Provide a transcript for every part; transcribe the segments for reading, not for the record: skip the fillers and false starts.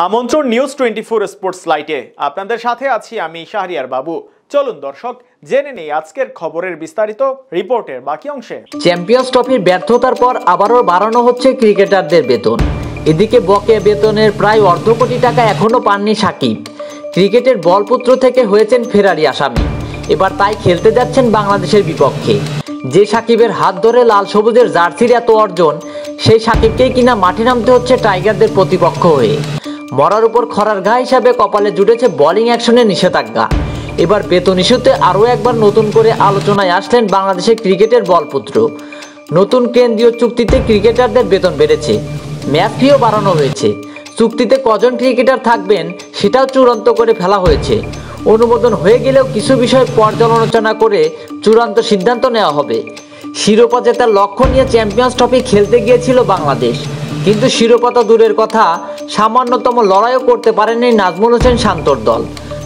আমন্ত্রণ news 24 sports লাইটে আপনাদের সাথে আছি আমি শাহরিয়ার বাবু। চলুন দর্শক জেনে নেই আজকের খবরের বিস্তারিত রিপোর্টের বাকি অংশে। চ্যাম্পিয়ন্স ট্রফির ব্যর্থতার পর আবারও বাড়ানো হচ্ছে ক্রিকেটারদের বেতন। এদিকে বকেয়া বেতনের প্রায় অর্ধ কোটি টাকা এখনো পাননি সাকিব। ক্রিকেটের বলপুত্র থেকে হয়েছেন ফেরারি আসামি, এবার তাই খেলতে যাচ্ছেন বাংলাদেশের বিপক্ষে। যে সাকিবের হাত ধরে লাল সবুজের জার্সির এত অর্জন, সেই সাকিবকেই কিনা মাঠে নামতে হচ্ছে টাইগারদের প্রতিপক্ষ হয়ে। মরার উপর খরার ঘা হিসাবে কপালে জুটেছে বোলিং অ্যাকশনের নিষেধাজ্ঞা। এবার বেতন ইস্যুতে আরও একবার নতুন করে আলোচনায় আসলেন বাংলাদেশের ক্রিকেটের বলপুত্র। নতুন কেন্দ্রীয় চুক্তিতে ক্রিকেটারদের বেতন বেড়েছে, ম্যাচ ফিও বাড়ানো হয়েছে। চুক্তিতে কজন ক্রিকেটার থাকবেন সেটাও চূড়ান্ত করে ফেলা হয়েছে। অনুমোদন হয়ে গেলেও কিছু বিষয় পর্যালোচনা করে চূড়ান্ত সিদ্ধান্ত নেওয়া হবে। শিরোপা জেতার লক্ষ্য নিয়ে চ্যাম্পিয়ন্স ট্রফি খেলতে গিয়েছিল বাংলাদেশ, কিন্তু শিরোপা তো দূরের কথা, সামান্যতম লড়াইও করতে পারেননি নাজমুল হোসেন শান্তর দল।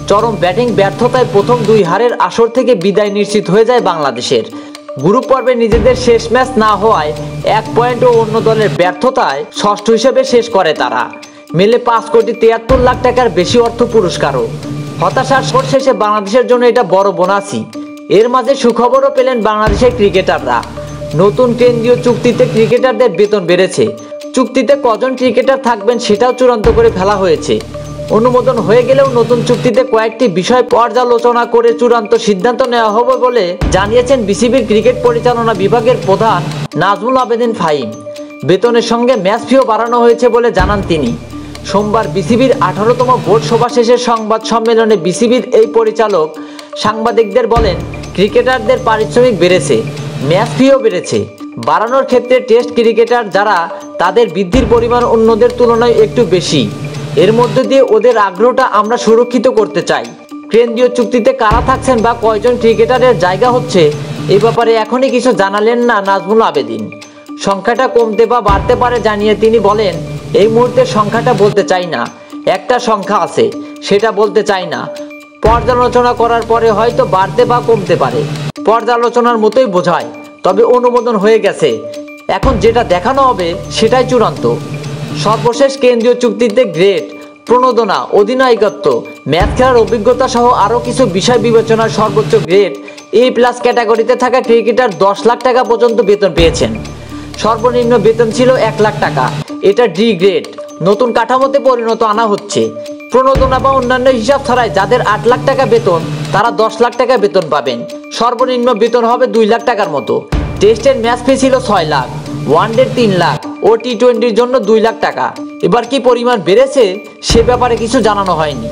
চরম ব্যাটিং ব্যর্থতায় প্রথম দুই হারের আসর থেকে বিদায় নিশ্চিত হয়ে যায় বাংলাদেশের। গ্রুপ পর্বে নিজেদের শেষ ম্যাচ না হওয়ায় 1 পয়েন্ট ও অন্য দলের ব্যর্থতায় ষষ্ঠ হিসেবে শেষ করে তারা। মেলে 5,73 লাখ টাকার বেশি অর্থ পুরস্কারও। হতাশার স্বর শেষে বাংলাদেশের জন্য এটা বড় বোনাসই। এর মাঝে সুখবরও পেলেন বাংলাদেশের ক্রিকেটাররা। নতুন কেন্দ্রীয় চুক্তিতে ক্রিকেটারদের বেতন বেড়েছে। চুক্তিতে কজন ক্রিকেটার থাকবেন সেটাও চূড়ান্ত করে ফেলা হয়েছে। অনুমোদন হয়ে গেলেও নতুন চুক্তিতে কয়েকটি বিষয় পর্যালোচনা করে চূড়ান্ত সিদ্ধান্ত নেওয়া হবে বলে জানিয়েছেন বিসিবির ক্রিকেট পরিচালনা বিভাগের প্রধান নাজমুল আবেদিন ফাহিম। বেতনের সঙ্গে ম্যাচ ফিও বাড়ানো হয়েছে বলে জানান তিনি। সোমবার বিসিবির 18তম বোর্ড সভা শেষে সংবাদ সম্মেলনে বিসিবির এই পরিচালক সাংবাদিকদের বলেন, ক্রিকেটারদের পারিশ্রমিক বেড়েছে, ম্যাচ ফিও বেড়েছে। বাড়ানোর ক্ষেত্রে টেস্ট ক্রিকেটার যারা, তাদের বৃদ্ধির পরিমাণ অন্যদের তুলনায় একটু বেশি। এর মধ্য দিয়ে ওদের আগ্রহটা আমরা সুরক্ষিত করতে চাই। কেন্দ্রীয় চুক্তিতে কারা থাকছেন বা কয়জন ক্রিকেটারের জায়গা হচ্ছে, এ ব্যাপারে এখনই কিছু জানালেন না নাজমুল আবেদিন। সংখ্যাটা কমতে বা বাড়তে পারে জানিয়ে তিনি বলেন, এই মুহূর্তে সংখ্যাটা বলতে চাই না। একটা সংখ্যা আছে, সেটা বলতে চাই না। পর্যালোচনা করার পরে হয়তো বাড়তে বা কমতে পারে। পর্যালোচনার মতোই বোঝায়, তবে অনুমোদন হয়ে গেছে। এখন যেটা দেখানো হবে সেটাই চূড়ান্ত। সর্বশেষ কেন্দ্রীয় চুক্তিতে গ্রেড, প্রণোদনা, অধিনায়কত্ব, ম্যাচ খেলার অভিজ্ঞতা সহ আরও কিছু বিষয় বিবেচনার সর্বোচ্চ গ্রেড A+ ক্যাটাগরিতে থাকা ক্রিকেটার 10 লাখ টাকা পর্যন্ত বেতন পেয়েছেন। সর্বনিম্ন বেতন ছিল 1 লাখ টাকা, এটা D গ্রেড। নতুন কাঠামোতে পরিণত আনা হচ্ছে। প্রণোদনা বা অন্যান্য হিসাব ছাড়াই যাদের 8 লাখ টাকা বেতন, তারা 10 লাখ টাকা বেতন পাবেন। সর্বনিম্ন বেতন হবে 2 লাখ টাকার মতো। টেস্টের ম্যাচ ফি ছিল 6 লাখ, ওয়ানডের 3 লাখ ও T20-র জন্য 2 লাখ টাকা। এবার কি পরিমাণ বেড়েছে সে ব্যাপারে কিছু জানানো হয়নি।